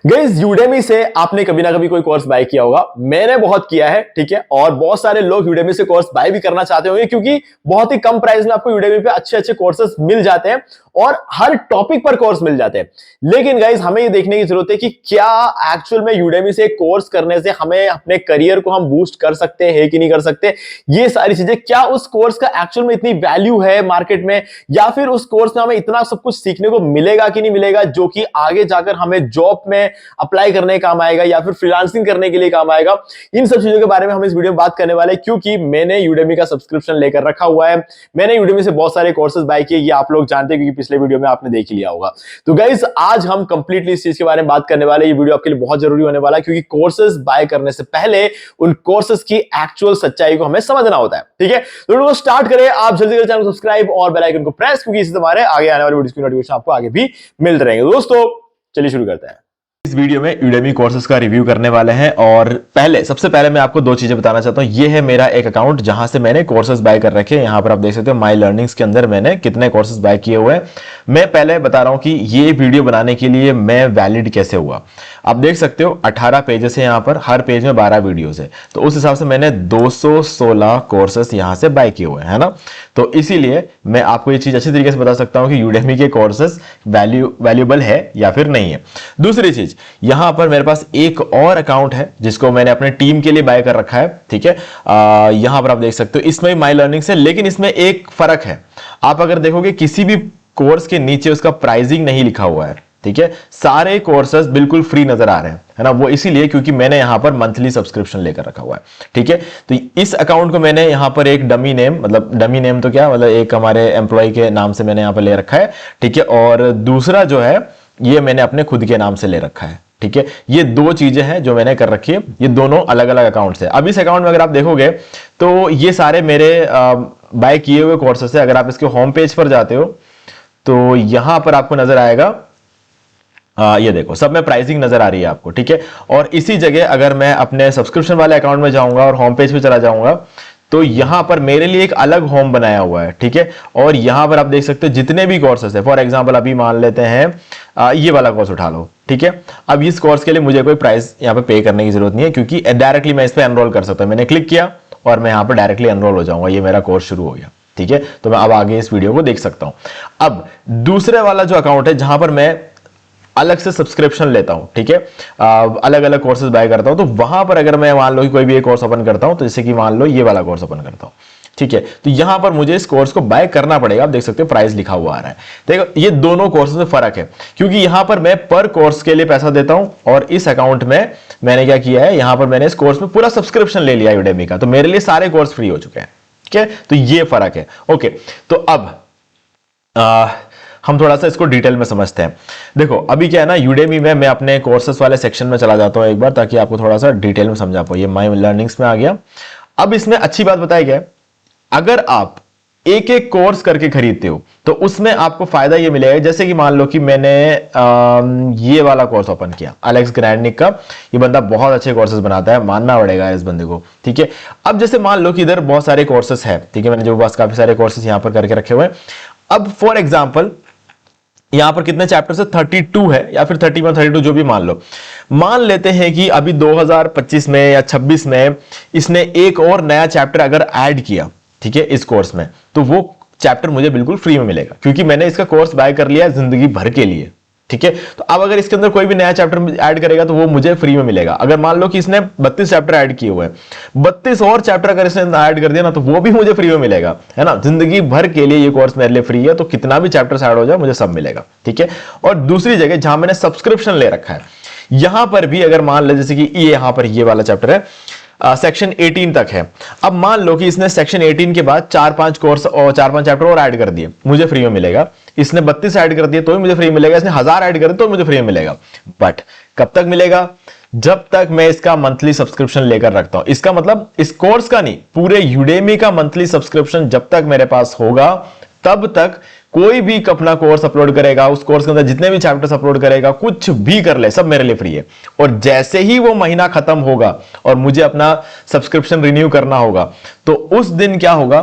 Guys Udemy से आपने कभी ना कभी कोई कोर्स बाय किया होगा। मैंने बहुत किया है, ठीक है। और बहुत सारे लोग यूडेमी से कोर्स बाय भी करना चाहते होंगे क्योंकि बहुत ही कम प्राइस में आपको यूडेमी पे अच्छे अच्छे कोर्सेज मिल जाते हैं और हर टॉपिक पर कोर्स मिल जाते हैं। लेकिन गाइस हमें ये देखने की जरूरत है कि क्या एक्चुअल में यूडेमी से कोर्स करने से हमें अपने करियर को हम बूस्ट कर सकते हैं कि नहीं कर सकते। ये सारी चीजें, क्या उस कोर्स का एक्चुअल में इतनी वैल्यू है मार्केट में, या फिर उस कोर्स में हमें इतना सब कुछ सीखने को मिलेगा कि नहीं मिलेगा जो कि आगे जाकर हमें जॉब में अप्लाई करने का काम आएगा या फिर फ्रीलांसिंग करने के लिए काम आएगा। इन सब चीजों के बारे में हम इस वीडियो में बात करने वाले हैं क्योंकि मैंने यूडेमी का सब्सक्रिप्शन लेकर रखा हुआ है। मैंने यूडेमी से बहुत सारे कोर्सेज बाय किए, ये आप लोग जानते हैं क्योंकि पिछले वीडियो में आपने देख लिया होगा। तो गाइस आज हम कंप्लीटली इस चीज के बारे में बात करने वाले हैं। ये वीडियो आपके लिए बहुत जरूरी होने वाला है क्योंकि कोर्सेज बाय करने से पहले उन कोर्सेज की एक्चुअल सच्चाई को हमें समझना होता है, ठीक है। तो वीडियो को स्टार्ट करें। आप जल्दी से चैनल को सब्सक्राइब और बेल आइकन को प्रेस, क्योंकि इससे हमारे आगे आने वाली वीडियोस की नोटिफिकेशन आपको आगे भी मिलते रहेंगे। दोस्तों चलिए शुरू करते हैं। इस वीडियो में यूडेमी कोर्सेज का रिव्यू करने वाले हैं और सबसे पहले मैं आपको दो चीजें बताना चाहता हूं। ये है मेरा एक अकाउंट जहां से मैंने कोर्सेज बाय कर रखे हैं। यहां पर आप देख सकते हो माई लर्निंग्स के अंदर मैंने कितने कोर्सेज बाय किए हुए हैं। मैं पहले बता रहा हूं कि ये वीडियो बनाने के लिए मैं वैलिड कैसे हुआ। आप देख सकते हो 18 पेजेस है यहां पर, हर पेज में 12 वीडियोस है, तो उस हिसाब से मैंने 216 कोर्सेज यहां से बाय किए हुए हैं, है ना। तो इसीलिए मैं आपको ये चीज अच्छी तरीके से बता सकता हूं कि यूडेमी के कोर्सेज वैल्यूएबल है या फिर नहीं है। दूसरी चीज, यहां पर मेरे पास एक और अकाउंट है जिसको मैंने अपने टीम के लिए बाय कर रखा है, ठीक है। यहां पर आप देख सकते हो इसमें भी माई लर्निंग्स है, लेकिन इसमें एक फर्क है। आप अगर देखोगे किसी भी कोर्स के नीचे उसका प्राइसिंग नहीं लिखा हुआ है, ठीक है। सारे कोर्सेज बिल्कुल फ्री नजर आ रहे हैं, है ना। वो इसीलिए क्योंकि मैंने यहां पर मंथली सब्सक्रिप्शन लेकर रखा हुआ है, ठीक है। तो इस अकाउंट को मैंने यहां पर एक डमी नेम, मतलब डमी नेम तो क्या, मतलब एक हमारे एम्प्लॉय के नाम से मैंने यहां पर ले रखा है, ठीक है। और दूसरा जो है ये मैंने अपने खुद के नाम से ले रखा है, ठीक है। ये दो चीजें हैं जो मैंने कर रखी है। ये दोनों अलग अलग अकाउंट्स है। अब इस अकाउंट में अगर आप देखोगे तो ये सारे मेरे बाय किए हुए कोर्सेस है। अगर आप इसके होम पेज पर जाते हो तो यहां पर आपको नजर आएगा, ये देखो सब में प्राइसिंग नजर आ रही है आपको, ठीक है। और इसी जगह अगर मैं अपने सब्सक्रिप्शन वाले अकाउंट में जाऊंगा और होम पेज पे चला जाऊंगा तो यहां पर मेरे लिए एक अलग होम बनाया हुआ है, ठीक है। और यहां पर आप देख सकते हो जितने भी कोर्सेस है। फॉर एग्जांपल अभी मान लेते हैं ये वाला कोर्स उठा लो, ठीक है। अब इस कोर्स के लिए मुझे कोई प्राइस यहां पे पे करने की जरूरत नहीं है क्योंकि डायरेक्टली मैं इस पर एनरोल कर सकता हूं। मैंने क्लिक किया और मैं यहां पर डायरेक्टली एनरोल हो जाऊंगा। ये मेरा कोर्स शुरू हो गया, ठीक है। तो मैं अब आगे इस वीडियो को देख सकता हूं। अब दूसरे वाला जो अकाउंट है जहां पर मैं अलग से सब्सक्रिप्शन लेता हूं, ठीक है, अलग अलग कोर्सेज बाय करता हूं, तो वहां पर अगर मैं मान लो कि कोई भी एक कोर्स ओपन करता हूं, तो जैसे कि मान लो ये वाला कोर्स ओपन करता हूं, ठीक है। तो यहां पर मुझे इस कोर्स को बाय करना पड़ेगा। आप देख सकते हो प्राइस लिखा हुआ आ रहा है। देखो ये दोनों कोर्सेज में फर्क है क्योंकि यहां पर मैं पर कोर्स के लिए पैसा देता हूं और इस अकाउंट में मैंने क्या किया है, यहां पर मैंने इस कोर्स में पूरा सब्सक्रिप्शन ले लिया यूडेमी का, तो मेरे लिए सारे कोर्स फ्री हो चुके हैं, ठीक है। तो ये फर्क है, ओके। तो अब हम थोड़ा सा इसको डिटेल में समझते हैं। देखो अभी क्या है ना, यूडेमी में मैं अपने कोर्सेस वाले सेक्शन में चला जाता हूं एक बार, ताकि आपको थोड़ा सा डिटेल में समझा पाऊं। ये माई लर्निंग्स में आ गया। अब इसमें अच्छी बात बताई गया, अगर आप एक एक कोर्स करके खरीदते हो तो उसमें आपको फायदा ये मिलेगा। जैसे कि मान लो कि मैंने ये वाला कोर्स ओपन किया एलेक्स ग्रैंडनिक का। ये बंदा बहुत अच्छे कोर्सेज बनाता है, मानना पड़ेगा इस बंदे को, ठीक है। अब जैसे मान लो कि इधर बहुत सारे कोर्सेस है, ठीक है। मैंने जो बस काफी सारे कोर्सेज यहां पर करके रखे हुए हैं। अब फॉर एग्जाम्पल यहां पर कितने चैप्टर है, 32 है या फिर 31 32 जो भी मान लो। मान लेते हैं कि अभी 2025 में या 26 में इसने एक और नया चैप्टर अगर ऐड किया, ठीक है, इस कोर्स में, तो वो चैप्टर मुझे बिल्कुल फ्री में मिलेगा क्योंकि मैंने इसका कोर्स बाय कर लिया जिंदगी भर के लिए, ठीक है। तो अब अगर इसके अंदर कोई भी नया चैप्टर ऐड करेगा तो वो मुझे फ्री में मिलेगा। अगर मान लो कि इसने 32 चैप्टर ऐड किए हुए हैं, 32 और चैप्टर अगर इसने ऐड कर दिया ना तो वो भी मुझे फ्री में मिलेगा, है ना। जिंदगी भर के लिए ये कोर्स मेरे लिए फ्री है, तो कितना भी चैप्टर ऐड हो जाए मुझे सब मिलेगा, ठीक है। और दूसरी जगह जहां मैंने सब्सक्रिप्शन ले रखा है, यहां पर भी अगर मान ले जैसे कि ये यहां पर ये वाला चैप्टर है, सेक्शन 18 तक है। अब मान लो कि इसने सेक्शन 18 के बाद 4-5 कोर्स और 4-5 चैप्टर और ऐड कर दिए, मुझे फ्री में मिलेगा। इसने 32 ऐड कर दिए तो भी मुझे फ्री मिलेगा। इसने 1000 ऐड कर दिए तो मुझे फ्री में मिलेगा। बट कब तक मिलेगा, जब तक मैं इसका मंथली सब्सक्रिप्शन लेकर रखता हूं। इसका मतलब इस कोर्स का नहीं, पूरे यूडेमी का मंथली सब्सक्रिप्शन जब तक मेरे पास होगा तब तक कोई भी अपना कोर्स अपलोड करेगा, उस कोर्स के अंदर जितने भी चैप्टर्स अपलोड करेगा, कुछ भी कर ले, सब मेरे लिए फ्री है। और जैसे ही वो महीना खत्म होगा और मुझे अपना सब्सक्रिप्शन रिन्यू करना होगा, तो उस दिन क्या होगा,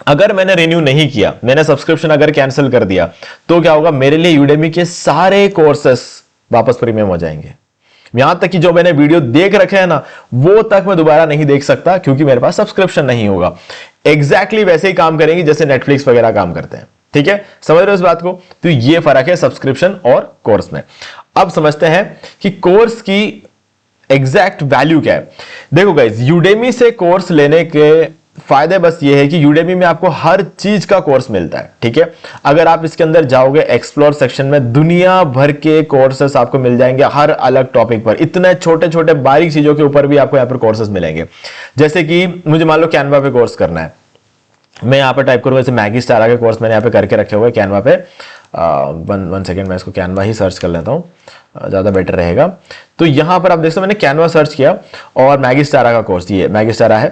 अगर मैंने रिन्यू नहीं किया, मैंने सब्सक्रिप्शन अगर कैंसिल कर दिया, तो क्या होगा, मेरे लिए यूडेमी के सारे कोर्सेस वापस प्रीमियम हो जाएंगे। यहां तक कि जो मैंने वीडियो देख रखे हैं ना, वो तक मैं दोबारा नहीं देख सकता क्योंकि मेरे पास सब्सक्रिप्शन नहीं होगा। एग्जैक्टली वैसे ही काम करेंगी जैसे नेटफ्लिक्स वगैरह काम करते हैं। ठीक है, समझ रहे हो इस बात को? तो ये फर्क है सब्सक्रिप्शन और कोर्स में। अब समझते हैं कि कोर्स की एग्जैक्ट वैल्यू क्या है। देखो गाइस, यूडेमी से कोर्स लेने के फायदे बस ये है कि यूडेमी में आपको हर चीज का कोर्स मिलता है। ठीक है, अगर आप इसके अंदर जाओगे एक्सप्लोर सेक्शन में, दुनिया भर के कोर्सेस आपको मिल जाएंगे हर अलग टॉपिक पर। इतने छोटे छोटे बारीक चीजों के ऊपर भी आपको यहां पर कोर्सेस मिलेंगे। जैसे कि मुझे मान लो कैनवा पे कोर्स करना है, मैं यहां पर टाइप करूंगा जैसे मैगी स्टारा के कोर्स मैंने यहां पे करके रखे हुए कैनवा पे। वन सेकेंड, मैं इसको कैनवा ही सर्च कर लेता हूं, ज़्यादा बेटर रहेगा। तो यहाँ पर आप देख सकते मैंने कैनवा सर्च किया और मैगी स्टारा का कोर्स, ये मैगी स्टारा है।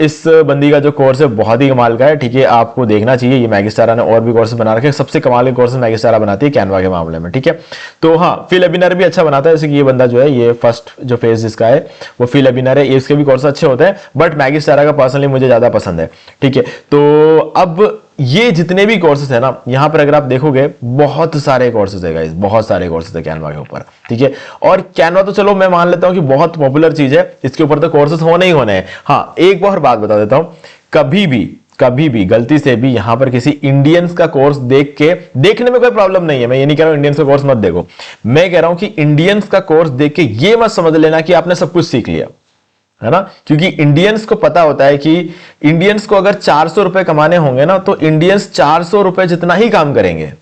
इस बंदी का जो कोर्स है बहुत ही कमाल का है। ठीक है, आपको देखना चाहिए। ये मैगी स्टारा ने और भी कोर्सेज बना रखे हैं, सबसे कमाल के कोर्सेज मैगी स्टारा बनाती है कैनवा के मामले में। ठीक है, तो हाँ, फिल वेबिनार भी अच्छा बनाता है। जैसे कि ये बंदा जो है, ये फर्स्ट जो फेज इसका है वो फिल वेबिनार है, इसके भी कोर्स अच्छे होते हैं, बट मैगी स्टारा का पर्सनली मुझे ज्यादा पसंद है। ठीक है, तो अब ये जितने भी कोर्सेज है ना, यहां पर अगर आप देखोगे बहुत सारे कोर्सेज है गाइस, बहुत सारे कोर्सेज है कैनवा के ऊपर। ठीक है, और कैनवा तो चलो मैं मान लेता हूं कि बहुत पॉपुलर चीज है, इसके ऊपर तो कोर्सेज होने ही होने हैं। हाँ, एक और बात बता देता हूं, कभी भी गलती से भी यहां पर किसी इंडियंस का कोर्स देखने में कोई प्रॉब्लम नहीं है। मैं ये नहीं कह रहा हूं इंडियंस का कोर्स मत देखो, मैं कह रहा हूं कि इंडियंस का कोर्स देख के ये मत समझ लेना कि आपने सब कुछ सीख लिया, है ना। क्योंकि इंडियंस को पता होता है कि इंडियंस को अगर 400 रुपए कमाने होंगे ना, तो इंडियंस 400 रुपए जितना ही काम करेंगे।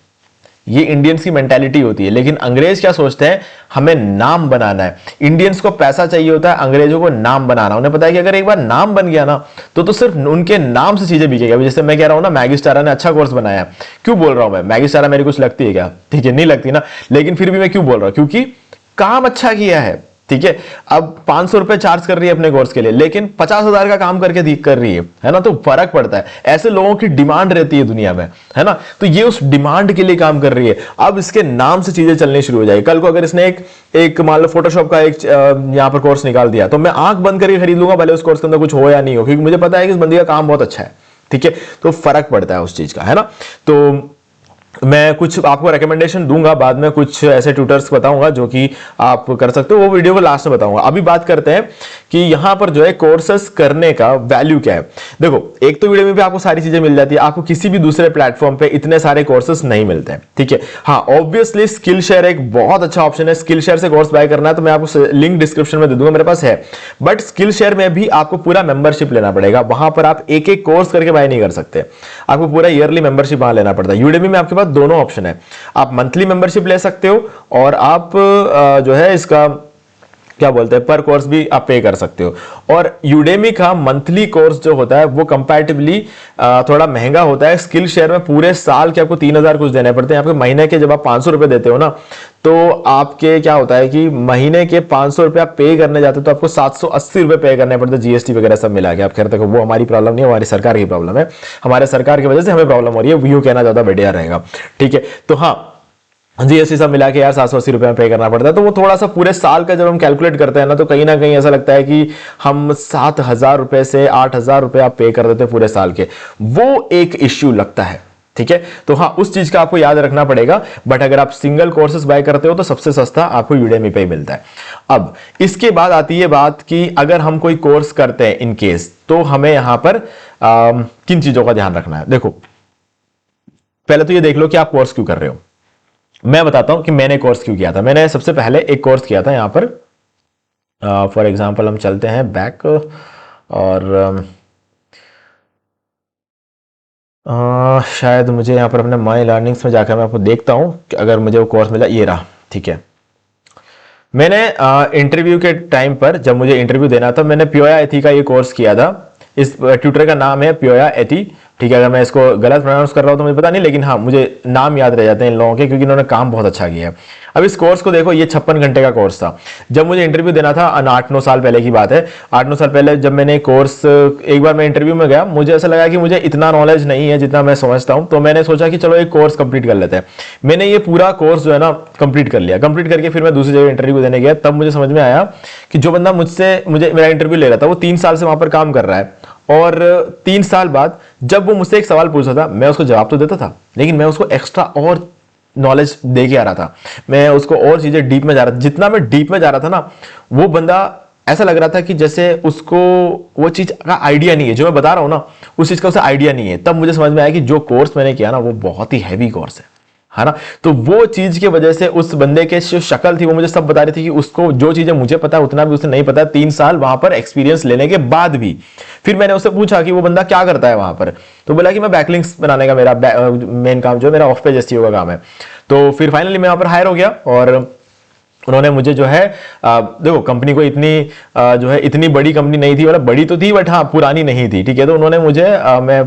ये इंडियंस की मेंटालिटी होती है। लेकिन अंग्रेज क्या सोचते हैं, हमें नाम बनाना है। इंडियंस को पैसा चाहिए होता है, अंग्रेजों को नाम बनाना। उन्हें पता है कि अगर एक बार नाम बन गया ना, तो सिर्फ उनके नाम से चीजें बिकेगी। जैसे मैं कह रहा हूं ना, मैगी स्टारा ने अच्छा कोर्स बनाया। क्यों बोल रहा हूं मैं? मैगी स्टारा मेरी कुछ लगती है क्या? ठीक है, नहीं लगती ना, लेकिन फिर भी मैं क्यों बोल रहा हूं? क्योंकि काम अच्छा किया है। ठीक है, अब 500 रुपए चार्ज कर रही है अपने कोर्स के लिए, लेकिन 50,000 का काम करके कर रही है ना, तो फर्क पड़ता है। ऐसे लोगों की डिमांड रहती है दुनिया में, है ना। तो ये उस डिमांड के लिए काम कर रही है। अब इसके नाम से चीजें चलनी शुरू हो जाएगी। कल को अगर इसने एक मान लो फोटोशॉप का एक यहां पर कोर्स निकाल दिया, तो मैं आंख बंद करके खरीद लूंगा, भले उस कोर्स के अंदर कुछ हो या नहीं हो, क्योंकि मुझे पता है कि इस बंदी का काम बहुत अच्छा है। ठीक है, तो फर्क पड़ता है उस चीज का, है ना। तो मैं कुछ आपको रिकमेंडेशन दूंगा बाद में, कुछ ऐसे ट्यूटर्स बताऊंगा जो कि आप कर सकते हो, वो वीडियो को लास्ट में बताऊंगा। अभी बात करते हैं कि यहां पर जो है कोर्सेस करने का वैल्यू क्या है। देखो, एक तो वीडियो पे आपको सारी चीजें मिल जाती है, आपको किसी भी दूसरे प्लेटफॉर्म पे इतने सारे कोर्सेस नहीं मिलते हैं। ठीक है, हाँ, ऑब्वियसली स्किल शेयर एक बहुत अच्छा ऑप्शन है। स्किल शेयर से कोर्स बाय करना है तो मैं आपको लिंक डिस्क्रिप्शन में दे दूंगा, मेरे पास है। बट स्किल शेयर में भी आपको पूरा मेंबरशिप लेना पड़ेगा। वहां पर आप एक एक कोर्स करके बाय नहीं कर सकते, आपको पूरा ईयरली मेंबरशिप वहां लेना पड़ता है। यूडेमी में आपके दोनों ऑप्शन है, आप मंथली मेंबरशिप ले सकते हो और आप जो है इसका क्या बोलते हैं, पर कोर्स भी आप पे कर सकते हो। और यूडेमी का मंथली कोर्स जो होता है वो कंपैरेटिवली थोड़ा महंगा होता है। स्किल शेयर में पूरे साल के आपको 3,000 कुछ देने पड़ते हैं। आपके महीने के जब आप 500 रुपए देते हो ना, तो आपके क्या होता है कि महीने के 500 रुपए आप पे करने जाते हो तो आपको 780 रुपए पे करने पड़ते हैं, जीएसटी वगैरह सब मिला के। आप खैर देखो, वो हमारी प्रॉब्लम नहीं है, हमारी सरकार की प्रॉब्लम है। हमारे सरकार की वजह से हमें प्रॉब्लम हो रही है, व्यू कहना ज्यादा बढ़िया रहेगा। ठीक है, तो हाँ, जीएसटी सब मिला के यार 780 रुपए में पे करना पड़ता है। तो वो थोड़ा सा पूरे साल का जब हम कैलकुलेट करते हैं ना, तो कहीं ना कहीं ऐसा लगता है कि हम 7,000 रुपए से 8,000 रुपए आप पे कर देते हैं पूरे साल के, वो एक इश्यू लगता है। ठीक है, तो हाँ, उस चीज का आपको याद रखना पड़ेगा। बट अगर आप सिंगल कोर्सेज बाय करते हो तो सबसे सस्ता आपको यूडेमी पे ही मिलता है। अब इसके बाद आती है बात कि अगर हम कोई कोर्स करते हैं इन केस, तो हमें यहां पर किन चीजों का ध्यान रखना है। देखो, पहले तो ये देख लो कि आप कोर्स क्यों कर रहे हो। मैं बताता हूं कि मैंने कोर्स क्यों किया था। मैंने सबसे पहले एक कोर्स किया था यहां पर, फॉर एग्जांपल हम चलते हैं बैक और शायद मुझे यहां पर अपने माई लर्निंग्स में जाकर मैं आपको देखता हूं कि अगर मुझे वो कोर्स मिला, ये रहा। ठीक है, मैंने इंटरव्यू के टाइम पर जब मुझे इंटरव्यू देना था, मैंने प्योया एथी का ये कोर्स किया था। इस ट्यूटर का नाम है प्योया एथी। ठीक है, अगर मैं इसको गलत प्रोनाउंस कर रहा हूं तो मुझे पता नहीं, लेकिन हाँ, मुझे नाम याद रह जाते हैं इन लोगों के, क्योंकि इन्होंने काम बहुत अच्छा किया है। अब इस कोर्स को देखो, ये 56 घंटे का कोर्स था। जब मुझे इंटरव्यू देना था, 8-9 साल पहले की बात है, 8-9 साल पहले जब मैंने कोर्स, एक बार मैं इंटरव्यू में गया, मुझे ऐसा लगा कि मुझे इतना नॉलेज नहीं है जितना मैं समझता हूं, तो मैंने सोचा कि चलो एक कोर्स कंप्लीट कर लेते हैं। मैंने ये पूरा कोर्स जो है ना कंप्लीट कर लिया। कंप्लीट करके फिर मैं दूसरी जगह इंटरव्यू देने गया, तब मुझे समझ में आया कि जो बंदा मुझे मेरा इंटरव्यू ले रहा था, वो 3 साल से वहां पर काम कर रहा है। और 3 साल बाद जब वो मुझसे एक सवाल पूछता था, मैं उसको जवाब तो देता था, लेकिन मैं उसको एक्स्ट्रा और नॉलेज दे के आ रहा था, मैं उसको और चीजें डीप में जा रहा था। जितना मैं डीप में जा रहा था ना, वो बंदा ऐसा लग रहा था कि जैसे उसको वो चीज का आइडिया नहीं है, जो मैं बता रहा हूं ना उस चीज का उसे आइडिया नहीं है। तब मुझे समझ में आया कि जो कोर्स मैंने किया ना वो बहुत ही हैवी कोर्स है ना। तो वो चीज की वजह से उस बंदे के जो शक्ल थी वो मुझे सब बता रही थी कि उसको जो चीजें मुझे पता है उतना भी उसे नहीं पता, 3 साल वहां पर एक्सपीरियंस लेने के बाद भी। फिर मैंने उससे पूछा कि वो बंदा क्या करता है वहां पर, तो बोला कि मैं बैकलिंक्स बनाने का मेरा मेन काम जो है, मेरा ऑफ पेज एसईओ का काम है। तो फिर फाइनली मैं वहां पर हायर हो गया और उन्होंने मुझे जो है देखो कंपनी को इतनी जो है इतनी बड़ी कंपनी नहीं थी, मतलब बड़ी तो थी बट हाँ पुरानी नहीं थी, ठीक है। तो उन्होंने मुझे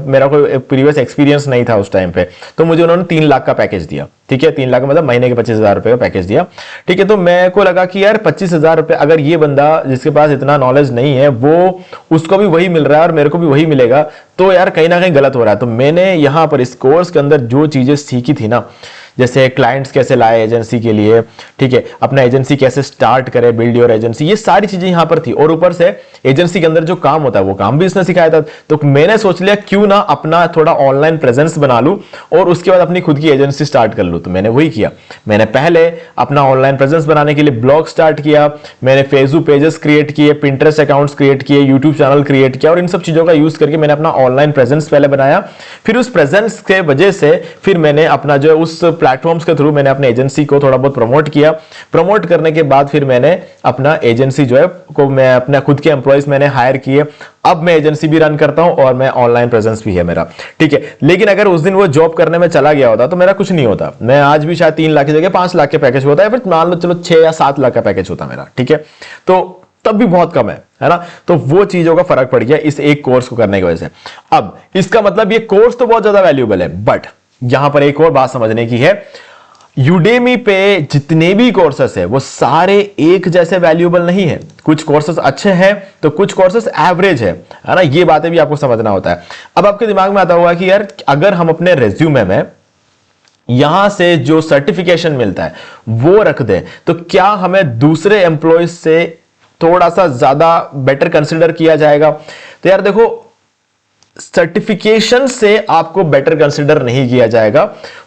मेरा कोई प्रीवियस एक्सपीरियंस नहीं था उस टाइम पे, तो मुझे उन्होंने 3 लाख का पैकेज दिया, ठीक है। 3 लाख मतलब महीने के 25,000 रुपए का पैकेज दिया, ठीक है। तो मेरे को लगा कि यार 25,000 रुपए अगर ये बंदा जिसके पास इतना नॉलेज नहीं है वो उसको भी वही मिल रहा है और मेरे को भी वही मिलेगा, तो यार कहीं ना कहीं गलत हो रहा है। तो मैंने यहां पर इस कोर्स के अंदर जो चीजें सीखी थी ना, जैसे क्लाइंट्स कैसे लाए एजेंसी के लिए, ठीक है, अपना एजेंसी कैसे स्टार्ट करे, बिल्ड योर एजेंसी, ये सारी चीजें यहां पर थी। और ऊपर से एजेंसी के अंदर जो काम होता है वो काम भी इसने सिखाया था। तो मैंने सोच लिया क्यों ना अपना थोड़ा ऑनलाइन प्रेजेंस बना लूं और उसके बाद अपनी खुद की एजेंसी स्टार्ट कर लूं। तो मैंने वही किया, मैंने पहले अपना ऑनलाइन प्रेजेंस बनाने के लिए ब्लॉग स्टार्ट किया, मैंने फेसबुक पेजेस क्रिएट किए, पिंटरेस्ट अकाउंट्स क्रिएट किए, यूट्यूब चैनल क्रिएट किया और इन सब चीजों का यूज करके मैंने अपना ऑनलाइन प्रेजेंस पहले बनाया। फिर उस प्रेजेंस के वजह से फिर मैंने अपना जो है उस प्लेटफॉर्म्स के थ्रू मैंने अपने एजेंसी को थोड़ा बहुत प्रमोट किया। प्रमोट करने के बाद फिर मैंने अपना एजेंसी जो है को मैं अपना खुद के एम्प्लॉइज मैंने हायर किए। अब मैं एजेंसी भी रन करता हूं और मैं ऑनलाइन प्रेजेंस भी है मेरा, ठीक है। लेकिन अगर उस दिन वो जॉब करने में चला गया होता तो मेरा कुछ नहीं होता, मैं आज भी शायद 3 लाख की जगह 5 लाख के पैकेज होता है, फिर मान लो चलो 6 या 7 लाख का पैकेज होता मेरा, ठीक है। तो तब भी बहुत कम है ना। तो वो चीजों का फर्क पड़ गया इस एक कोर्स को करने की वजह से। अब इसका मतलब ये कोर्स तो बहुत ज्यादा वैल्यूएबल है, बट यहां पर एक और बात समझने की है, यूडेमी पे जितने भी कोर्सेस है वो सारे एक जैसे वैल्यूएबल नहीं है। कुछ कोर्सेस अच्छे हैं तो कुछ कोर्सेस एवरेज है ना। ये बातें भी आपको समझना होता है। अब आपके दिमाग में आता होगा कि यार अगर हम अपने रेज्यूमे में यहां से जो सर्टिफिकेशन मिलता है वो रख दें तो क्या हमें दूसरे एम्प्लॉयज से थोड़ा सा ज्यादा बेटर कंसिडर किया जाएगा? तो यार देखो, सर्टिफिकेशन से आपको बेटर कंसिडर नहीं किया जाएगा।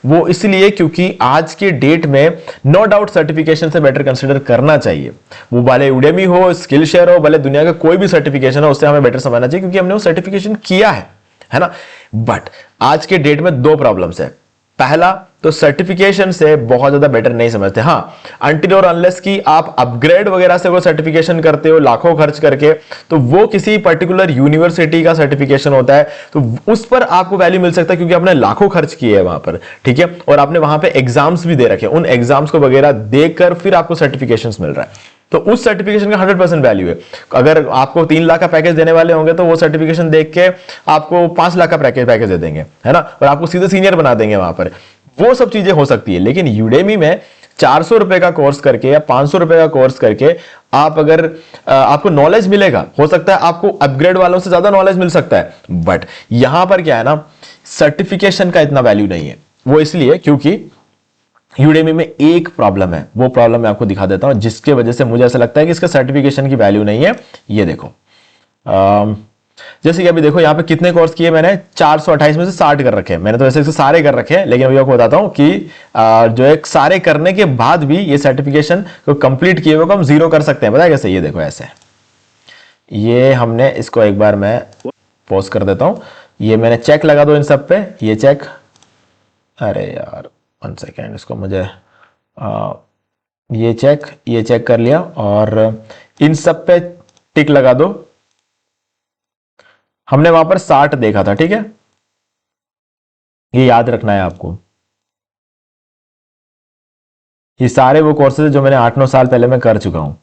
वो इसलिए क्योंकि आज के डेट में नो डाउट सर्टिफिकेशन से बेटर कंसिडर करना चाहिए। वो भले यूडेमी हो, स्किल शेयर हो, भले दुनिया का कोई भी सर्टिफिकेशन हो, उससे हमें बेटर समझना चाहिए क्योंकि हमने वो सर्टिफिकेशन किया है ना। बट आज के डेट में 2 प्रॉब्लम्स है। पहला तो सर्टिफिकेशन से बहुत ज्यादा बेटर नहीं समझते। हाँ, अनटिल और अनलेस कि आप अपग्रेड वगैरह से वो सर्टिफिकेशन करते हो लाखों खर्च करके, तो वो किसी पर्टिकुलर यूनिवर्सिटी का सर्टिफिकेशन होता है, तो उस पर आपको वैल्यू मिल सकता है क्योंकि आपने लाखों खर्च किए हैं वहां पर, ठीक है। और आपने वहां पे एग्जाम्स भी दे रखे, उन एग्जाम्स को वगैरह देकर फिर आपको सर्टिफिकेशन मिल रहा है, तो उस सर्टिफिकेशन का 100% वैल्यू है। अगर आपको 3 लाख का पैकेज देने वाले होंगे तो वो सर्टिफिकेशन देख के आपको 5 लाख का पैकेज दे देंगे, है ना, और आपको सीधे सीनियर बना देंगे वहां पर। वो सब चीजें हो सकती है। लेकिन यूडेमी में 400 रुपए का कोर्स करके या 500 रुपए का कोर्स करके आप अगर आपको नॉलेज मिलेगा, हो सकता है आपको अपग्रेड वालों से ज्यादा नॉलेज मिल सकता है, बट यहां पर क्या है ना, सर्टिफिकेशन का इतना वैल्यू नहीं है। वो इसलिए क्योंकि यूडेमी में एक प्रॉब्लम है, वो प्रॉब्लम मैं आपको दिखा देता हूं जिसके वजह से मुझे ऐसा लगता है कि इसका सर्टिफिकेशन की वैल्यू नहीं है। ये देखो, जैसे कि अभी देखो यहाँ पे कितने कोर्स किए मैंने, 428 में से 60 कर रखे हैं मैंने, तो ऐसे सारे कर रखे हैं। लेकिन अभी आपको बताता हूं कि जो एक सारे करने के बाद भी ये सर्टिफिकेशन को कंप्लीट किए हुए को हम 0 कर सकते हैं। पता है कैसे? ये देखो ऐसे, ये हमने इसको एक बार मैं पॉज कर देता हूं, ये मैंने चेक लगा दो इन सब पे, ये चेक, अरे यार 1 सेकेंड, इसको मुझे ये चेक कर लिया और इन सब पे टिक लगा दो। हमने वहां पर 60 देखा था, ठीक है, ये याद रखना है आपको। ये सारे वो कोर्सेज जो मैंने 8-9 साल पहले मैं कर चुका हूं,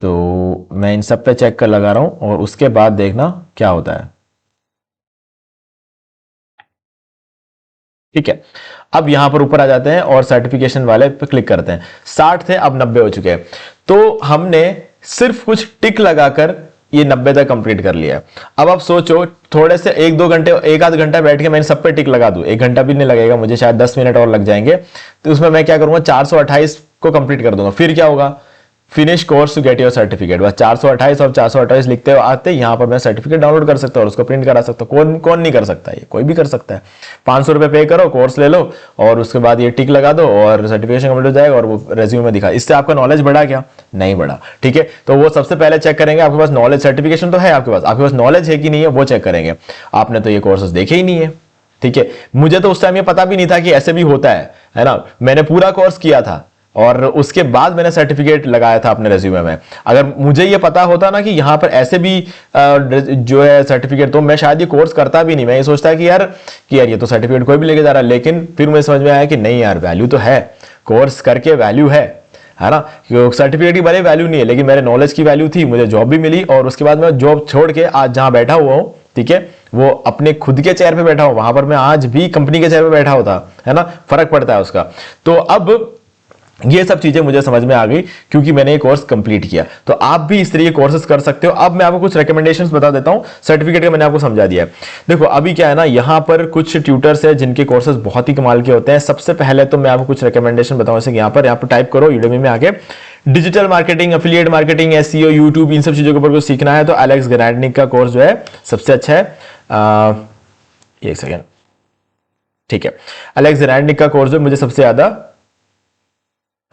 तो मैं इन सब पे चेक कर लगा रहा हूं और उसके बाद देखना क्या होता है, ठीक है। अब यहां पर ऊपर आ जाते हैं और सर्टिफिकेशन वाले पे क्लिक करते हैं। 60 थे, अब 90 हो चुके हैं। तो हमने सिर्फ कुछ टिक लगाकर ये 90 तक कंप्लीट कर लिया। अब आप सोचो, थोड़े से 1-2 घंटे, 1-आध घंटा बैठ के मैं इन सब पे टिक लगा दूं, 1 घंटा भी नहीं लगेगा मुझे, शायद 10 मिनट और लग जाएंगे। तो उसमें मैं क्या करूंगा, 428 को कंप्लीट कर दूंगा। फिर क्या होगा, finish course to get your certificate, बस 428 और 428 लिखते हो आते, यहाँ पर मैं सर्टिफिकेट डाउनलोड कर सकता हूँ और उसको प्रिंट करा सकता हूँ। कौन नहीं कर सकता, ये कोई भी कर सकता है। 500 रुपये पे करो, कोर्स ले लो और उसके बाद ये टिक लगा दो और सर्टिफिकेशन कंप्लीट हो जाएगा और वो रेज्यूमे में दिखा। इससे आपका नॉलेज बढ़ा क्या? नहीं बढ़ा। ठीक है, तो वो सबसे पहले चेक करेंगे आपके पास नॉलेज, सर्टिफिकेशन तो है आपके पास नॉलेज है कि नहीं है वो चेक करेंगे। आपने तो ये कोर्सेज देखे ही नहीं है। ठीक है, मुझे तो उस टाइम ये पता भी नहीं था कि ऐसे भी होता है ना। मैंने पूरा कोर्स किया था और उसके बाद मैंने सर्टिफिकेट लगाया था अपने रेज्यूमे में। अगर मुझे ये पता होता ना कि यहाँ पर ऐसे भी जो है सर्टिफिकेट, तो मैं शायद ये कोर्स करता भी नहीं। मैं ये सोचता कि यार ये तो सर्टिफिकेट कोई भी लेके जा रहा है। लेकिन फिर मुझे समझ में आया कि नहीं यार, वैल्यू तो है, कोर्स करके वैल्यू है ना। सर्टिफिकेट की भले वैल्यू नहीं है, लेकिन मेरे नॉलेज की वैल्यू थी, मुझे जॉब भी मिली और उसके बाद मैं जॉब छोड़ के आज जहां बैठा हुआ हूं, ठीक है, वो अपने खुद के चेयर पे बैठा हूं। वहां पर मैं आज भी कंपनी के चेयर पे बैठा होता, है ना, फर्क पड़ता है उसका। तो अब ये सब चीजें मुझे समझ में आ गई क्योंकि मैंने ये कोर्स कंप्लीट किया। तो आप भी इस तरीके कोर्सेज कर सकते हो। अब मैं आपको कुछ रिकमेंडेशंस बता देता हूं। सर्टिफिकेट का मैंने आपको समझा दिया है। देखो अभी क्या है ना, यहां पर कुछ ट्यूटर्स है जिनके कोर्सेज बहुत ही कमाल के होते हैं। सबसे पहले तो मैं आपको कुछ रिकमेंडेशन बताऊं, जैसे यहां पर टाइप करो यूडेमी में आके digital marketing, affiliate marketing, SEO, YouTube, इन सब चीजों के ऊपर कुछ सीखना है तो एलेक्स ग्रांडनिक का कोर्स जो है सबसे अच्छा है। एक सेकेंड, ठीक है, एलेक्स ग्रांडनिक का कोर्स जो मुझे सबसे ज्यादा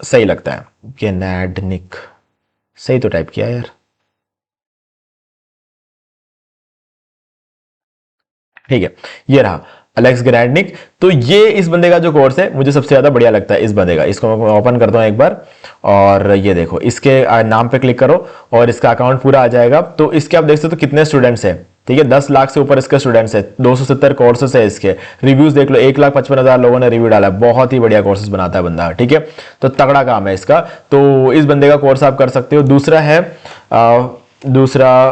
सही लगता है। ग्रांडनिक सही तो टाइप किया यार, ठीक है, ये रहा एलेक्स ग्रांडनिक। तो ये इस बंदे का जो कोर्स है मुझे सबसे ज्यादा बढ़िया लगता है इस बंदे का। इसको मैं ओपन करता हूं एक बार और ये देखो, इसके नाम पे क्लिक करो और इसका अकाउंट पूरा आ जाएगा। तो इसके आप देख सकते हो कितने स्टूडेंट्स हैं, ठीक है, 10 लाख से ऊपर इसके स्टूडेंट्स है, 270 कोर्सेस है इसके। रिव्यूज देख लो, 1,55,000 लोगों ने रिव्यू डाला है। बहुत ही बढ़िया कोर्सेस बनाता है बंदा, ठीक है, तो तगड़ा काम है इसका। तो इस बंदे का कोर्स आप कर सकते हो। दूसरा है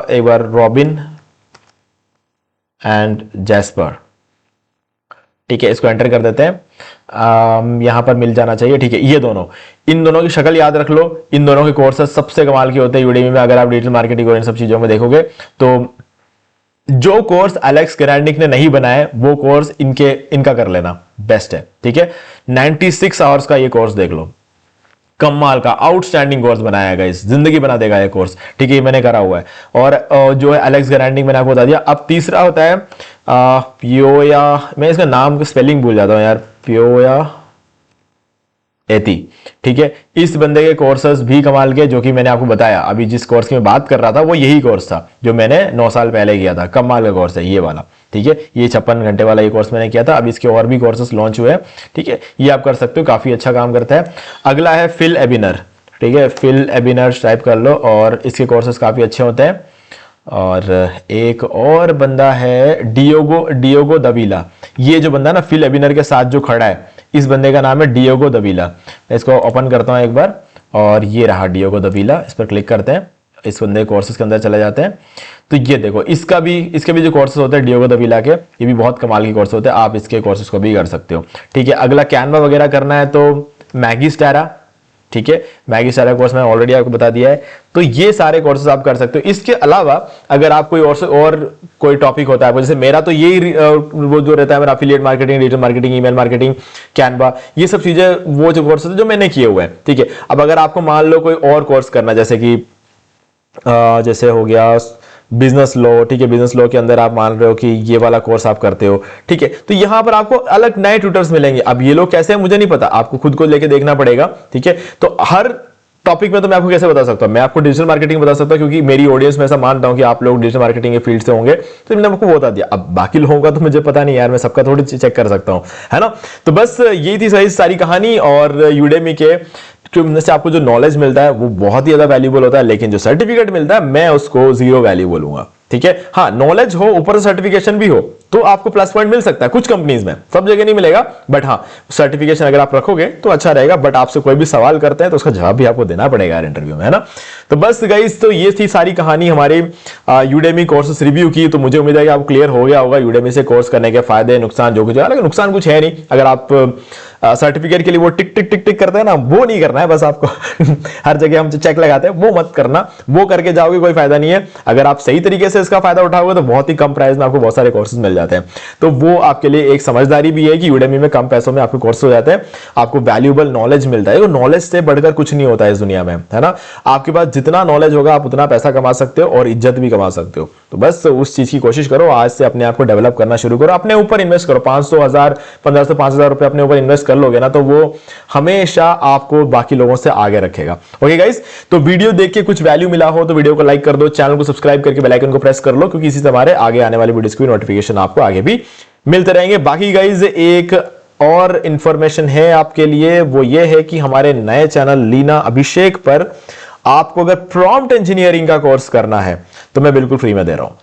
एक बार रॉबिन एंड जैस्पर, ठीक है, इसको एंटर कर देते हैं। यहां पर मिल जाना चाहिए, ठीक है, ये दोनों, इन दोनों की शक्ल याद रख लो। इन दोनों के कोर्सेज सबसे कमाल के होते हैं यूडेमी में। अगर आप डिजिटल मार्केटिंग और इन सब चीजों में देखोगे तो जो कोर्स एलेक्स ग्रांडनिक ने नहीं बनाया वो कोर्स इनका कर लेना, बेस्ट है, ठीक है। 96 आवर्स का ये कोर्स देख लो, कमाल का आउटस्टैंडिंग कोर्स बनाया गाइस, जिंदगी बना देगा ये कोर्स, ठीक है, ये मैंने करा हुआ है। और जो है एलेक्स ग्रांडनिक मैंने आपको बता दिया। अब तीसरा होता है पियोया, मैं इसका नाम की स्पेलिंग भूल जाता हूं यार, पियोया एती, ठीक है। इस बंदे के कोर्सेज भी कमाल के, जो कि मैंने आपको बताया अभी जिस कोर्स की मैं बात कर रहा था वो यही कोर्स था जो मैंने 9 साल पहले किया था। कमाल का कोर्स है ये वाला, ठीक है, ये 56 घंटे वाला ये कोर्स मैंने किया था। अब इसके और भी कोर्सेज लॉन्च हुए हैं, ठीक है, ये आप कर सकते हो, काफी अच्छा काम करता है। अगला है फिल एबिनर, ठीक है, फिल एबिनर टाइप कर लो और इसके कोर्सेज काफी अच्छे होते हैं। और एक और बंदा है डियोगो दवीला। ये जो बंदा ना फिल एबिनर के साथ जो खड़ा है, इस बंदे का नाम है डियोगो दवीला। मैं इसको ओपन करता हूं एक बार और ये रहा डियोगो दवीला, इस पर क्लिक करते हैं, इस बंदे कोर्सेज के अंदर चले जाते हैं। तो ये देखो, इसके भी जो कोर्सेज होते हैं डियोगो दवीला के, ये भी बहुत कमाल के कोर्स होते हैं। आप इसके कोर्सेज को भी कर सकते हो, ठीक है। अगला कैनवा वगैरह करना है तो मैगी स्टारा, ठीक है, मैगी स्टारा कोर्स मैंने ऑलरेडी आपको बता दिया है। तो ये सारे कोर्सेज आप कर सकते हो। इसके अलावा अगर आप और कोई टॉपिक होता है, जैसे मेरा तो यही वो जो रहता है मेरा affiliate marketing, digital marketing, email marketing, Canva, ये सब चीजें वो जो कोर्सेज जो मैंने किए हुए हैं, ठीक है। अब अगर आपको मान लो कोई और कोर्स करना, जैसे कि जैसे हो गया बिजनेस लॉ, ठीक है, बिजनेस लॉ के अंदर आप मान रहे हो कि ये वाला कोर्स आप करते हो, ठीक है, तो यहां पर आपको अलग नए ट्यूटर्स मिलेंगे। अब ये लोग कैसे हैं मुझे नहीं पता, आपको खुद को लेके देखना पड़ेगा, ठीक है। तो हर टॉपिक में तो मैं आपको कैसे बता सकता हूं, मैं आपको डिजिटल मार्केटिंग बता सकता हूं क्योंकि मेरी ऑडियंस में ऐसा मानता हूं कि आप लोग डिजिटल मार्केटिंग के फील्ड से होंगे, तो मैंने आपको बता दिया। अब बाकी लोगों का तो मुझे पता नहीं यार, मैं सबका थोड़ी चेक कर सकता हूं, है ना। तो बस यही थी सारी कहानी। और यूडेमी के से आपको जो नॉलेज मिलता है वो बहुत ही ज्यादा वैल्यूबल होता है, लेकिन जो सर्टिफिकेट मिलता है मैं उसको 0 वैल्यू बोलूंगा, ठीक है। हाँ, नॉलेज हो ऊपर से सर्टिफिकेशन भी हो तो आपको प्लस पॉइंट मिल सकता है कुछ कंपनीज में, सब जगह नहीं मिलेगा, बट हाँ सर्टिफिकेशन अगर आप रखोगे तो अच्छा रहेगा। बट आपसे कोई भी सवाल करते हैं तो उसका जवाब भी आपको देना पड़ेगा यार इंटरव्यू में, है ना। तो बस गाइस, तो ये थी सारी कहानी हमारे यूडेमी कोर्सेस रिव्यू की। तो मुझे उम्मीद है कि आपको क्लियर हो गया होगा यूडेमी से कोर्स करने के फायदे नुकसान जो कुछ है। लेकिन नुकसान कुछ है नहीं, अगर आप सर्टिफिकेट के लिए वो टिक टिक टिक टिक करते हैं ना, वो नहीं करना है बस आपको हर जगह हम चेक लगाते हैं वो मत करना, वो करके जाओगे कोई फायदा नहीं है। अगर आप सही तरीके से इसका फायदा उठाओगे तो बहुत ही कम प्राइस में आपको बहुत सारे कोर्सेज मिल जाएंगे। जाते हैं। तो वो आपके लिए एक समझदारी भी है कि यूडेमी में कम पैसों में आपके कोर्स हो जाते हैं, आपको वैल्यूएबल नॉलेज मिलता है। नॉलेज से बढ़कर कुछ नहीं होता है इस दुनिया में, है ना। आपके पास जितना नॉलेज होगा आप उतना पैसा कमा सकते हो और इज्जत भी कमा सकते हो। तो बस उस चीज की कोशिश करो, आज से अपने आप को डेवलप करना शुरू करो, अपने ऊपर इन्वेस्ट करो। 500, 1000, 1500, 5000 रुपए अपने ऊपर इन्वेस्ट कर लोगे ना, तो वो हमेशा आपको बाकी लोगों से आगे रखेगा। ओके गाइस, तो वीडियो देख के कुछ वैल्यू मिला हो तो वीडियो को लाइक कर दो, चैनल को सब्सक्राइब करके बेल आइकन को प्रेस कर लो, क्योंकि इसी से हमारे आगे आने वाली वीडियोस की नोटिफिकेशन आपको आगे भी मिलते रहेंगे। बाकी गाइस एक और इंफॉर्मेशन है आपके लिए, वो ये है कि हमारे नए चैनल लीना अभिषेक पर आपको अगर प्रॉम्प्ट इंजीनियरिंग का कोर्स करना है तो मैं बिल्कुल फ्री में दे रहा हूं।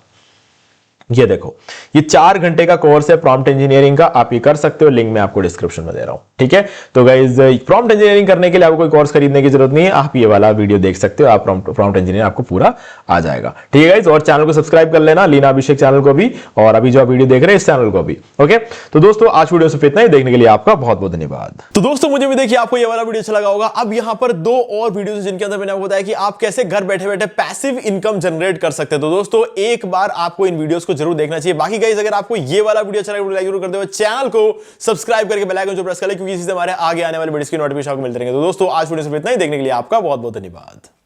ये देखो, ये 4 घंटे का कोर्स है प्रॉम्प्ट इंजीनियरिंग का, आप ये कर सकते हो, लिंक मैं आपको डिस्क्रिप्शन में दे रहा हूं। ठीक है, तो गाइस प्रॉम्प्ट इंजीनियरिंग करने के लिए आपको कोई कोर्स खरीदने की जरूरत नहीं है, आप ये वाला वीडियो देख सकते हो, आप प्रॉम्प्ट इंजीनियर आपको पूरा आ जाएगा। ठीक है गाइस, और चैनल को सब्सक्राइब कर लेना, लीना अभिषेक चैनल को भी, और अभी जो आप वीडियो देख रहे हैं इस चैनल को भी। ओके, तो दोस्तों आज वीडियो से इतना ही, देखने के लिए आपका बहुत बहुत धन्यवाद। तो दोस्तों मुझे भी देखिए आपको ये वाला वीडियो अच्छा लगा होगा। अब यहां पर 2 और वीडियोस जिनके अंदर मैंने आपको बताया कि आप कैसे घर बैठे बैठे पैसिव इनकम जनरेट कर सकते हैं। तो दोस्तों एक बार आपको इन वीडियोस को जरूर देखना चाहिए। बाकी गाइस अगर आपको ये वाला वीडियो अच्छा लगा, लाइक जरूर कर दो, चैनल को सब्सक्राइब करके बेल आइकन जो प्रेस कर ले, क्योंकि इसी से हमारे आगे आने वाले वीडियोस की नोटिफिकेशन आपको मिलते रहेंगे। तो दोस्तों आज वीडियो से इतना ही, देखने के लिए आपका बहुत बहुत धन्यवाद।